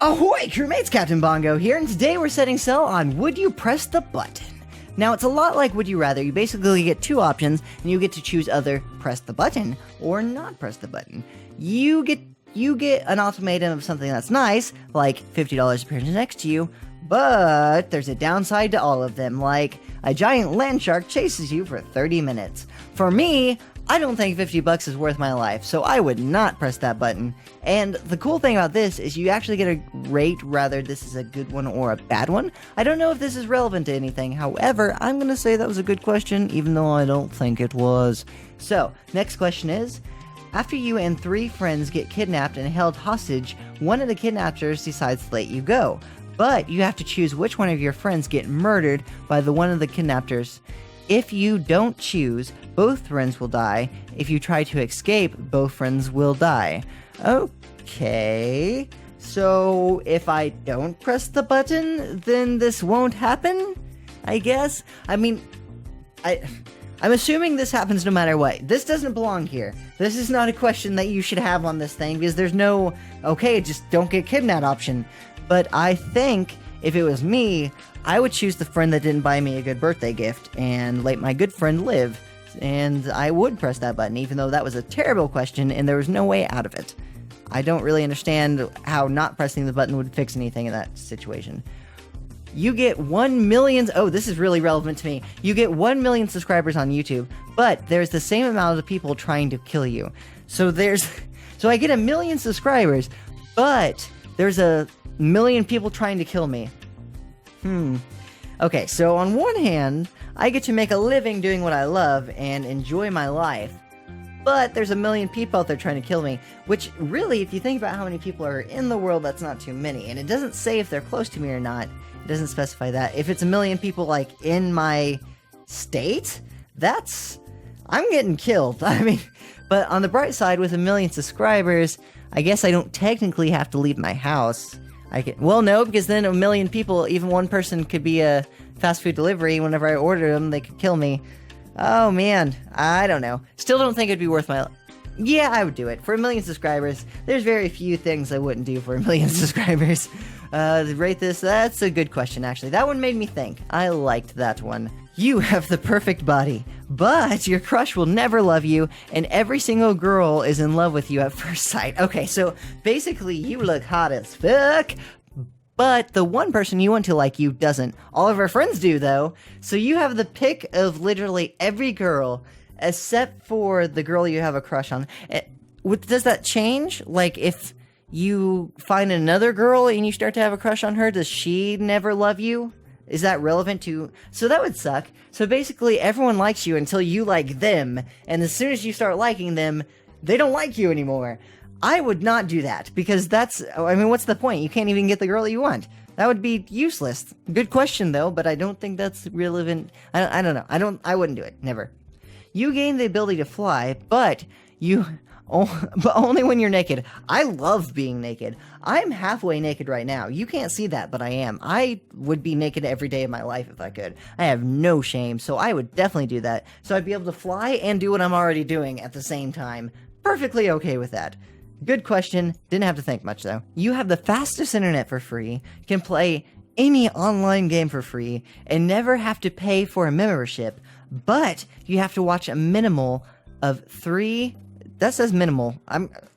Ahoy, crewmates! Captain Bongo here, and today we're setting sail on Would You Press the Button? Now, it's a lot like Would You Rather. You basically get two options, and you get to choose either press the button or not press the button. You get an ultimatum of something that's nice, like $50 appears next to you, but there's a downside to all of them, like a giant land shark chases you for 30 minutes. For me, I don't think $50 is worth my life, so I would not press that button. And the cool thing about this is you actually get a rate whether this is a good one or a bad one. I don't know if this is relevant to anything, however, I'm going to say that was a good question, even though I don't think it was. So, next question is, after you and 3 friends get kidnapped and held hostage, one of the kidnappers decides to let you go. But you have to choose which one of your friends get murdered by one of the kidnappers. If you don't choose, both friends will die. If you try to escape, both friends will die. Okay, so if I don't press the button, then this won't happen, I guess? I mean, I'm assuming this happens no matter what. This doesn't belong here. This is not a question that you should have on this thing, because there's no, okay, just don't get kidnapped option. But I think if it was me, I would choose the friend that didn't buy me a good birthday gift and let my good friend live. And I would press that button, even though that was a terrible question and there was no way out of it. I don't really understand how not pressing the button would fix anything in that situation. You get 1 million... Oh, this is really relevant to me. You get 1 million subscribers on YouTube, but there's the same amount of people trying to kill you. So I get 1 million subscribers, but there's 1 million people trying to kill me. Okay, so on one hand, I get to make a living doing what I love and enjoy my life. But there's 1 million people out there trying to kill me, which really, if you think about how many people are in the world, that's not too many. And it doesn't say if they're close to me or not. It doesn't specify that. If it's 1 million people, like, in my state, I'm getting killed. I mean, but on the bright side, with 1 million subscribers, I guess I don't technically have to leave my house. Well, no, because then 1 million people, even one person could be a fast food delivery. Whenever I order them, they could kill me. Oh, man. I don't know. Still don't think it'd be worth my... Yeah, I would do it. For 1 million subscribers, there's very few things I wouldn't do for 1 million subscribers. Rate this. That's a good question, actually. That one made me think. I liked that one. You have the perfect body, but your crush will never love you, and every single girl is in love with you at first sight. Okay, so basically you look hot as fuck, but the one person you want to like you doesn't. All of our friends do, though. So you have the pick of literally every girl, except for the girl you have a crush on. Does that change? Like, if you find another girl and you start to have a crush on her, does she never love you? Is that relevant to... So that would suck. So basically, everyone likes you until you like them, and as soon as you start liking them, they don't like you anymore. I would not do that, because I mean, what's the point? You can't even get the girl that you want. That would be useless. Good question, though, but I don't think that's relevant. I don't know. I wouldn't do it. Never. You gain the ability to fly, but only when you're naked. I love being naked. I'm halfway naked right now. You can't see that, but I am. I would be naked every day of my life if I could. I have no shame, so I would definitely do that. So I'd be able to fly and do what I'm already doing at the same time. Perfectly okay with that. Good question. Didn't have to think much, though. You have the fastest internet for free, can play any online game for free, and never have to pay for a membership, but you have to watch a minimal of 3... That says minimal.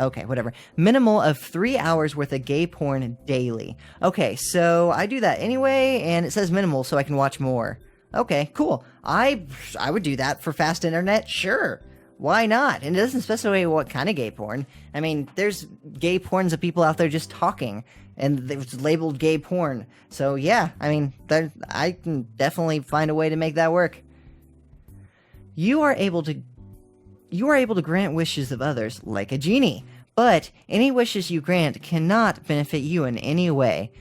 Okay, whatever. Minimal of 3 hours worth of gay porn daily. Okay, so I do that anyway, and it says minimal, so I can watch more. Okay, cool. I would do that for fast internet, sure. Why not? And it doesn't specify what kind of gay porn. I mean, there's gay porns of people out there just talking, and it's labeled gay porn. So yeah, I mean, I can definitely find a way to make that work. You are able to grant wishes of others, like a genie, but any wishes you grant cannot benefit you in any way.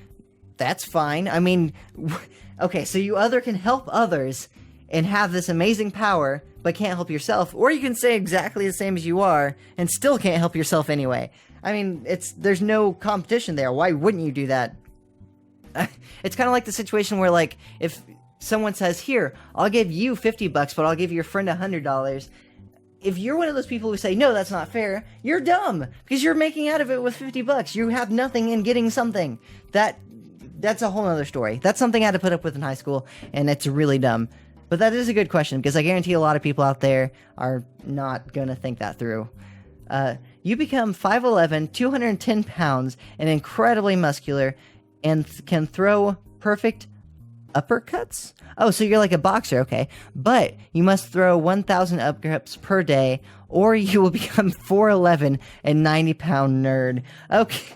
That's fine. I mean, okay, so you either can help others and have this amazing power, but can't help yourself, or you can stay exactly the same as you are and still can't help yourself anyway. I mean, there's no competition there. Why wouldn't you do that? It's kind of like the situation where, like, if someone says, here, I'll give you $50, but I'll give your friend $100, if you're one of those people who say, no, that's not fair, you're dumb, because you're making out of it with $50. You have nothing in getting something. That's a whole other story. That's something I had to put up with in high school, and it's really dumb. But that is a good question, because I guarantee a lot of people out there are not going to think that through. You become 5'11", 210 pounds, and incredibly muscular, and can throw perfect uppercuts? Oh, so you're like a boxer, okay. But you must throw 1,000 uppercuts per day, or you will become 4'11", and 90-pound nerd. Okay.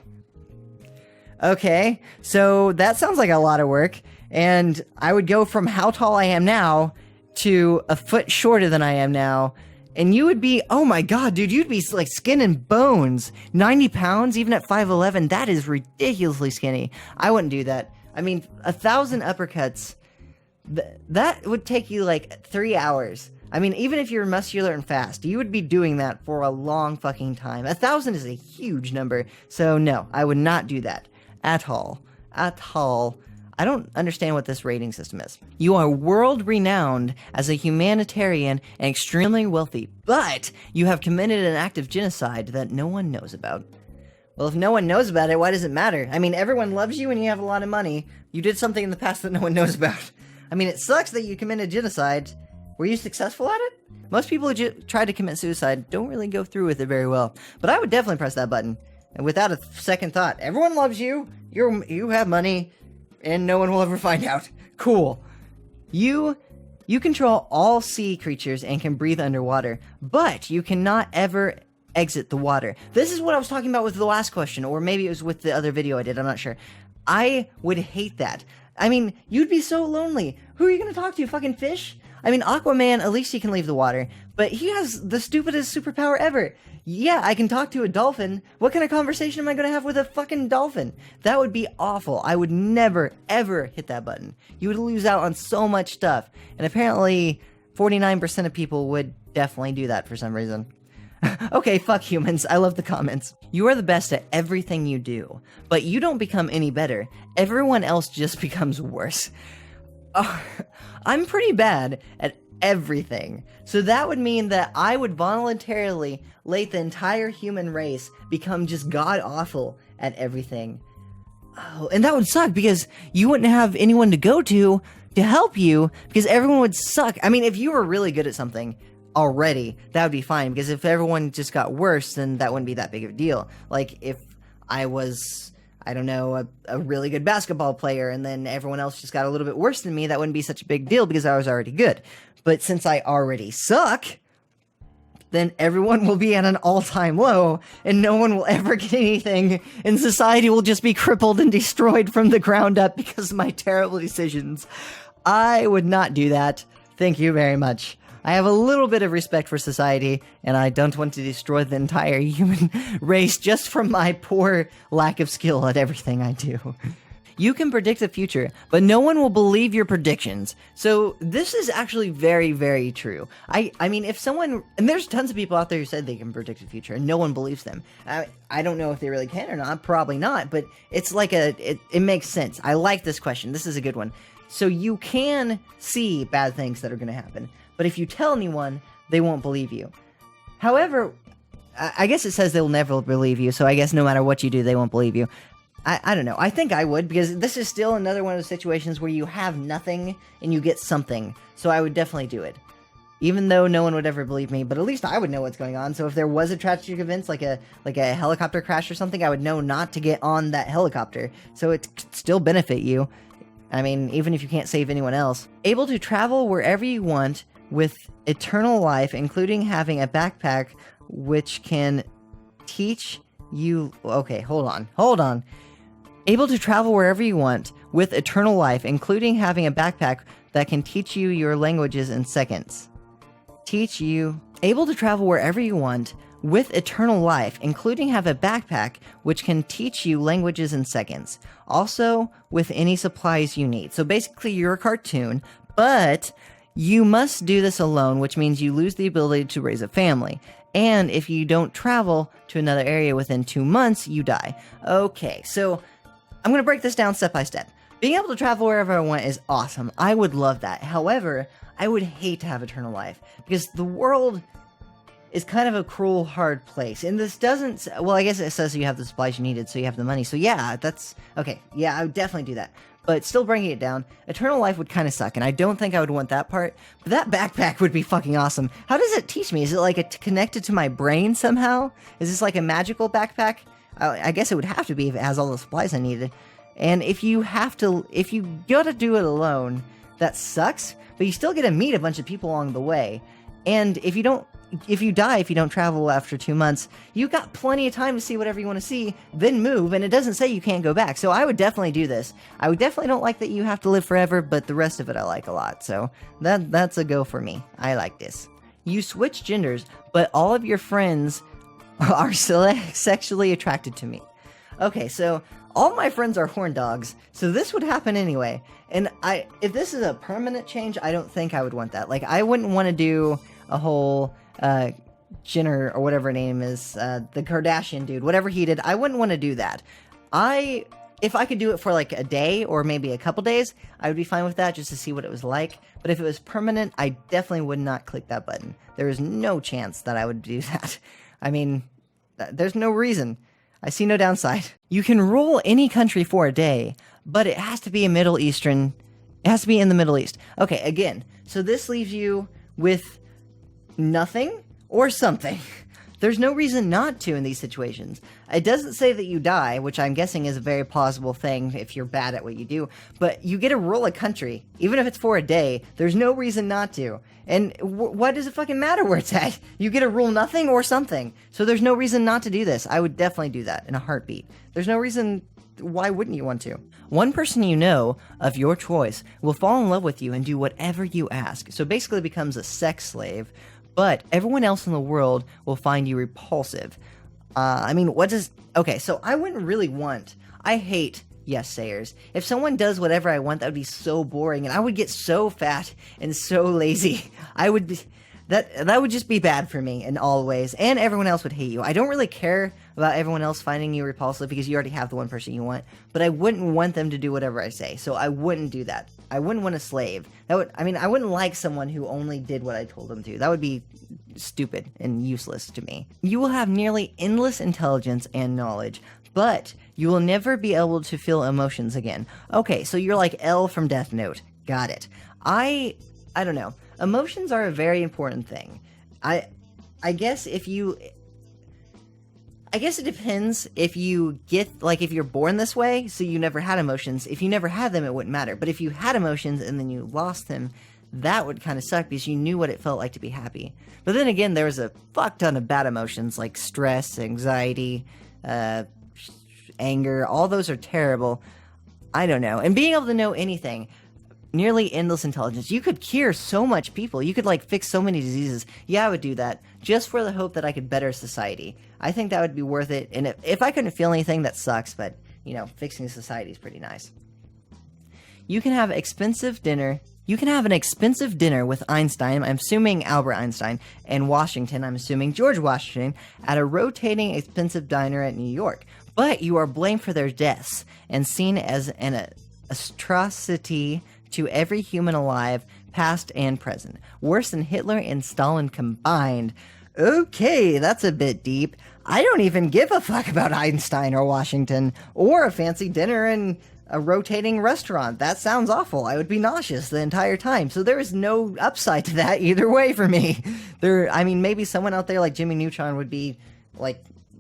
Okay, so that sounds like a lot of work, and I would go from how tall I am now to a foot shorter than I am now, and you would be, oh my god, dude, you'd be like skin and bones. 90 pounds, even at 5'11", that is ridiculously skinny. I wouldn't do that. I mean, 1,000 uppercuts, that would take you like 3 hours. I mean, even if you're muscular and fast, you would be doing that for a long fucking time. 1,000 is a huge number, so no, I would not do that. At all. I don't understand what this rating system is. You are world-renowned as a humanitarian and extremely wealthy, but you have committed an act of genocide that no one knows about. Well, if no one knows about it, why does it matter? I mean, everyone loves you and you have a lot of money. You did something in the past that no one knows about. I mean, it sucks that you committed genocide. Were you successful at it? Most people who try to commit suicide don't really go through with it very well. But I would definitely press that button. And without a second thought, everyone loves you, you have money, and no one will ever find out. Cool. You control all sea creatures and can breathe underwater, but you cannot ever exit the water. This is what I was talking about with the last question, or maybe it was with the other video I did, I'm not sure. I would hate that. I mean, you'd be so lonely. Who are you gonna talk to, fucking fish? I mean, Aquaman, at least he can leave the water, but he has the stupidest superpower ever. Yeah, I can talk to a dolphin. What kind of conversation am I going to have with a fucking dolphin? That would be awful. I would never, ever hit that button. You would lose out on so much stuff. And apparently, 49% of people would definitely do that for some reason. Okay, fuck humans. I love the comments. You are the best at everything you do, but you don't become any better. Everyone else just becomes worse. I'm pretty bad at everything. So that would mean that I would voluntarily let the entire human race become just god-awful at everything. Oh, and that would suck because you wouldn't have anyone to go to help you because everyone would suck. I mean, if you were really good at something already, that would be fine because if everyone just got worse, then that wouldn't be that big of a deal. Like if I was, I don't know, a really good basketball player and then everyone else just got a little bit worse than me, that wouldn't be such a big deal because I was already good. But since I already suck, then everyone will be at an all-time low, and no one will ever get anything, and society will just be crippled and destroyed from the ground up because of my terrible decisions. I would not do that. Thank you very much. I have a little bit of respect for society, and I don't want to destroy the entire human race just from my poor lack of skill at everything I do. You can predict the future, but no one will believe your predictions. So this is actually very, very true. I mean, if someone, and there's tons of people out there who said they can predict the future, and no one believes them. I don't know if they really can or not, probably not, but it's like it makes sense. I like this question. This is a good one. So you can see bad things that are going to happen, but if you tell anyone, they won't believe you. However, I guess it says they'll never believe you, so I guess no matter what you do, they won't believe you. I don't know. I think I would, because this is still another one of those situations where you have nothing and you get something. So I would definitely do it. Even though no one would ever believe me, but at least I would know what's going on. So if there was a tragic event, like a helicopter crash or something, I would know not to get on that helicopter. So it could still benefit you. I mean, even if you can't save anyone else. Able to travel wherever you want with eternal life, including having a backpack which can teach you... Okay, hold on. Able to travel wherever you want with eternal life, including having a backpack that can teach you your languages in seconds. Able to travel wherever you want with eternal life, including have a backpack which can teach you languages in seconds. Also, with any supplies you need. So basically, you're a cartoon, but you must do this alone, which means you lose the ability to raise a family. And if you don't travel to another area within 2 months, you die. Okay, so I'm going to break this down step by step. Being able to travel wherever I want is awesome. I would love that. However, I would hate to have eternal life because the world is kind of a cruel, hard place. And this doesn't, well, I guess it says you have the supplies you needed, so you have the money. So yeah, that's, okay, yeah, I would definitely do that. But still bringing it down, eternal life would kind of suck, and I don't think I would want that part. But that backpack would be fucking awesome. How does it teach me? Is it like connected to my brain somehow? Is this like a magical backpack? I guess it would have to be if it has all the supplies I needed. And if you gotta do it alone, that sucks, but you still get to meet a bunch of people along the way. And if you don't travel after 2 months, you got plenty of time to see whatever you want to see, then move, and it doesn't say you can't go back. So I would definitely do this. I would definitely don't like that you have to live forever, but the rest of it I like a lot. So that's a go for me. I like this. You switch genders, but all of your friends are sexually attracted to me. Okay, so all my friends are horn dogs, so this would happen anyway. And if this is a permanent change, I don't think I would want that. Like, I wouldn't want to do a whole Jenner or whatever her name is, the Kardashian dude, whatever he did, I wouldn't want to do that. If I could do it for like a day or maybe a couple days, I would be fine with that just to see what it was like. But if it was permanent, I definitely would not click that button. There is no chance that I would do that. I mean, there's no reason. I see no downside. You can rule any country for a day, but it has to be in the Middle East. Okay, again, so this leaves you with nothing or something. There's no reason not to in these situations. It doesn't say that you die, which I'm guessing is a very plausible thing if you're bad at what you do, but you get to rule a country. Even if it's for a day, there's no reason not to. And what does it fucking matter where it's at? You get to rule nothing or something. So there's no reason not to do this. I would definitely do that in a heartbeat. There's no reason. Why wouldn't you want to? One person you know of your choice will fall in love with you and do whatever you ask. So basically it becomes a sex slave. But everyone else in the world will find you repulsive. Okay, so I wouldn't really want... I hate yes-sayers. If someone does whatever I want, that would be so boring, and I would get so fat and so lazy. That would just be bad for me in all ways, and everyone else would hate you. I don't really care about everyone else finding you repulsive because you already have the one person you want, but I wouldn't want them to do whatever I say, so I wouldn't do that. I wouldn't want a slave. I wouldn't like someone who only did what I told them to. That would be stupid and useless to me. You will have nearly endless intelligence and knowledge, but you will never be able to feel emotions again. Okay, so you're like L from Death Note. Got it. I don't know. Emotions are a very important thing. I guess it depends if you if you're born this way, so you never had emotions. If you never had them, it wouldn't matter. But if you had emotions and then you lost them, that would kind of suck because you knew what it felt like to be happy. But then again, there was a fuck ton of bad emotions like stress, anxiety, anger. All those are terrible. I don't know. And being able to know anything, nearly endless intelligence. You could cure so much people. You could fix so many diseases. Yeah, I would do that just for the hope that I could better society. I think that would be worth it. And if I couldn't feel anything, that sucks. But, fixing society is pretty nice. You can have an expensive dinner with Einstein, I'm assuming Albert Einstein, and Washington, I'm assuming George Washington, at a rotating expensive diner at New York. But you are blamed for their deaths and seen as an atrocity to every human alive, past and present. Worse than Hitler and Stalin combined. Okay, that's a bit deep. I don't even give a fuck about Einstein or Washington, or a fancy dinner in a rotating restaurant. That sounds awful. I would be nauseous the entire time. So there is no upside to that either way for me. Maybe someone out there like Jimmy Neutron would be,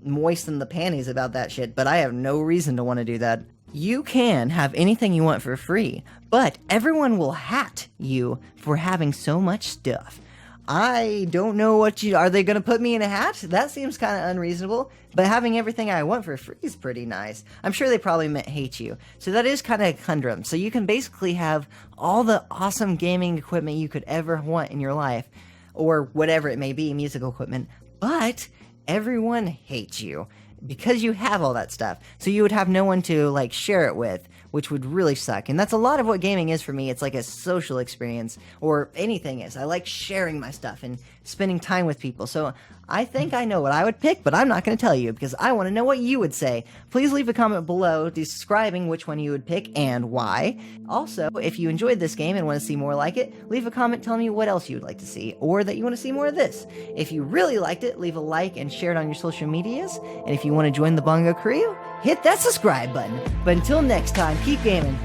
moist in the panties about that shit, but I have no reason to want to do that. You can have anything you want for free, but everyone will hat you for having so much stuff. I don't know are they going to put me in a hat? That seems kind of unreasonable, but having everything I want for free is pretty nice. I'm sure they probably meant hate you. So that is kind of a conundrum. So you can basically have all the awesome gaming equipment you could ever want in your life, or whatever it may be, musical equipment, but everyone hates you because you have all that stuff. So you would have no one to share it with, which would really suck. And that's a lot of what gaming is for me. It's like a social experience, or anything is. I like sharing my stuff and spending time with people. So I think I know what I would pick, but I'm not going to tell you because I want to know what you would say. Please leave a comment below describing which one you would pick and why. Also, if you enjoyed this game and want to see more like it, leave a comment telling me what else you would like to see, or that you want to see more of this. If you really liked it, leave a like and share it on your social medias. And if you want to join the Bongo crew, hit that subscribe button. But until next time, keep gaming.